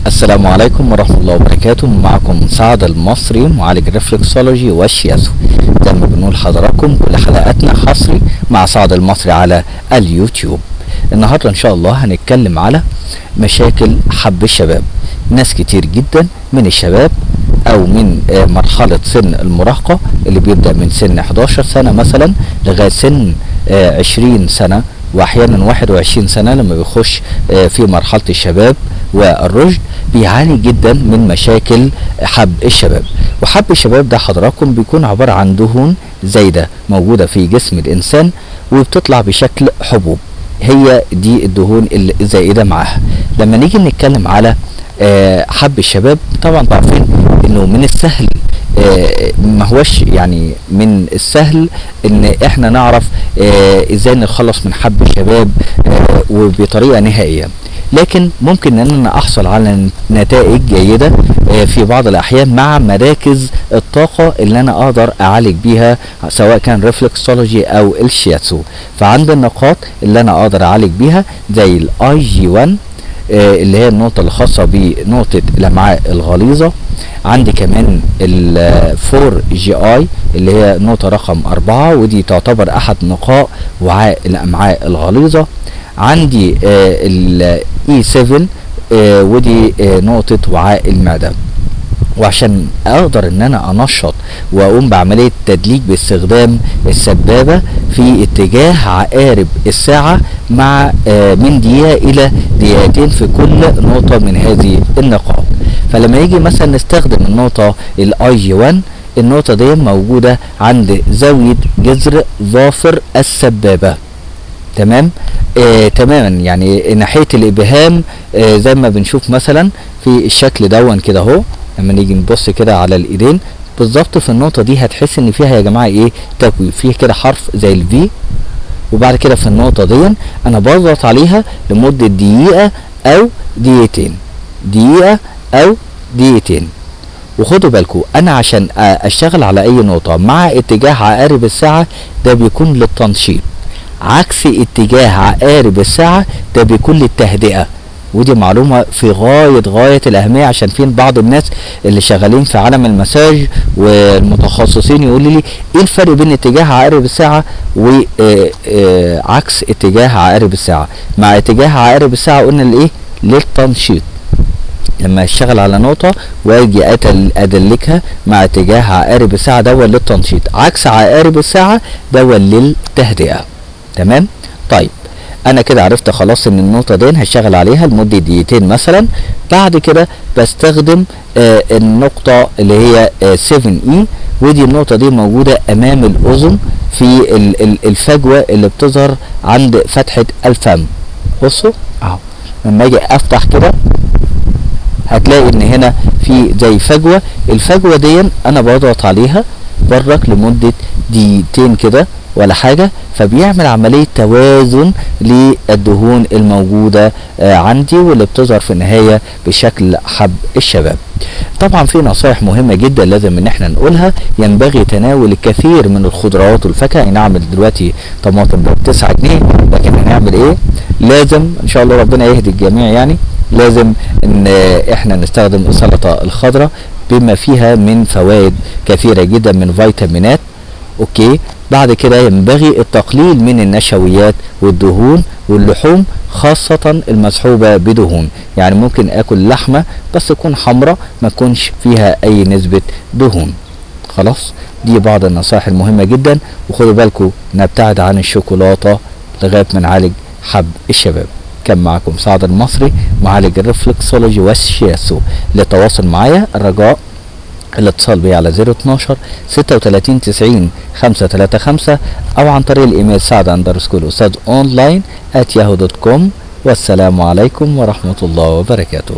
السلام عليكم ورحمة الله وبركاته. معكم سعد المصري معالج الرفلكسولوجي والشياسو. زي ما بنقول حضراتكم كل حلقاتنا حصري مع سعد المصري على اليوتيوب. النهارده ان شاء الله هنتكلم على مشاكل حب الشباب. ناس كتير جدا من الشباب او من مرحلة سن المراهقة اللي بيبدأ من سن 11 سنة مثلا لغاية سن 20 سنة واحيانا 21 سنة لما بيخش في مرحلة الشباب والرشد، بيعاني جدا من مشاكل حب الشباب. وحب الشباب ده حضراتكم بيكون عبارة عن دهون زايدة موجودة في جسم الانسان وبتطلع بشكل حبوب، هي دي الدهون الزائدة معاها. لما نيجي نتكلم على حب الشباب، طبعا عارفين انه من السهل ما هوش يعني من السهل ان احنا نعرف ازاي نتخلص من حب الشباب وبطريقة نهائية، لكن ممكن ان انا احصل على نتائج جيدة في بعض الاحيان مع مراكز الطاقة اللي انا اقدر اعالج بيها سواء كان ريفلكسولوجي او الشياتسو. فعندي النقاط اللي انا اقدر اعالج بيها زي الاي جي 1 اللي هي النقطة الخاصة بنقطة الامعاء الغليظة. عندي كمان الفور جي اي اللي هي نقطة رقم 4 ودي تعتبر احد نقاط وعاء الامعاء الغليظة. عندي الاي 7 ودي نقطة وعاء المعدة. وعشان اقدر ان انا انشط واقوم بعملية تدليك باستخدام السبابة في اتجاه عقارب الساعة مع من دقيقة الى دقيقتين في كل نقطة من هذه النقاط. فلما يجي مثلا نستخدم النقطة الاي جي 1، النقطة دي موجودة عند زاوية جذر ظافر السبابة، تمام تماما، يعني ناحية الابهام زي ما بنشوف مثلا في الشكل دون كده اهو. لما نيجي نبص كده على الايدين بالظبط في النقطة دي هتحس ان فيها يا جماعة ايه تكوي، فيه كده حرف زي الفي، وبعد كده في النقطة دي انا بضغط عليها لمدة دقيقة او دقيقتين، دقيقة او دقيقتين. وخدوا بالكم انا عشان اشتغل على اي نقطة مع اتجاه عقارب الساعة ده بيكون للتنشيط، عكس اتجاه عقارب الساعة ده بيكون للتهدئة. ودي معلومة في غاية الأهمية، عشان في بعض الناس اللي شغالين في عالم المساج والمتخصصين يقول لي ايه الفرق بين اتجاه عقارب الساعة وعكس اتجاه عقارب الساعة. مع اتجاه عقارب الساعة قلنا الايه للتنشيط، لما اشتغل على نقطة واجي ادلكها مع اتجاه عقارب الساعة دول للتنشيط، عكس عقارب الساعة دول للتهدئة، تمام. طيب انا كده عرفت خلاص ان النقطة دي هشتغل عليها لمدة دقيقتين مثلا. بعد كده بستخدم النقطة اللي هي 7E، ودي النقطة دي موجودة امام الاذن في الفجوة اللي بتظهر عند فتحة الفم. بصوا اهو لما اجي افتح كده هتلاقي ان هنا في زي فجوة، الفجوة دي انا بضغط عليها برك لمدة دقيقتين كده ولا حاجة، فبيعمل عملية توازن للدهون الموجودة عندي واللي بتظهر في النهاية بشكل حب الشباب. طبعا في نصائح مهمة جدا لازم ان احنا نقولها. ينبغي تناول الكثير من الخضروات والفاكهة. نعمل دلوقتي طماطم ب9 جنيه، لكن هنعمل ايه؟ لازم ان شاء الله ربنا يهدي الجميع، يعني لازم ان احنا نستخدم السلطة الخضراء بما فيها من فوائد كثيرة جدا من فيتامينات. اوكي، بعد كده ينبغي التقليل من النشويات والدهون واللحوم خاصة المصحوبة بدهون، يعني ممكن اكل لحمة بس تكون حمراء ما تكونش فيها اي نسبة دهون. خلاص، دي بعض النصائح المهمة جدا. وخدوا بالكم نبتعد عن الشوكولاتة لغاية ما نعالج حب الشباب. كان معكم سعد المصري معالج الرفلكسولوجي والشياسو. للتواصل معايا الرجاء الاتصال بي على 012 36 90 535 او عن طريق الايميل سعد_استاذ online @yahoo.com. والسلام عليكم ورحمة الله وبركاته.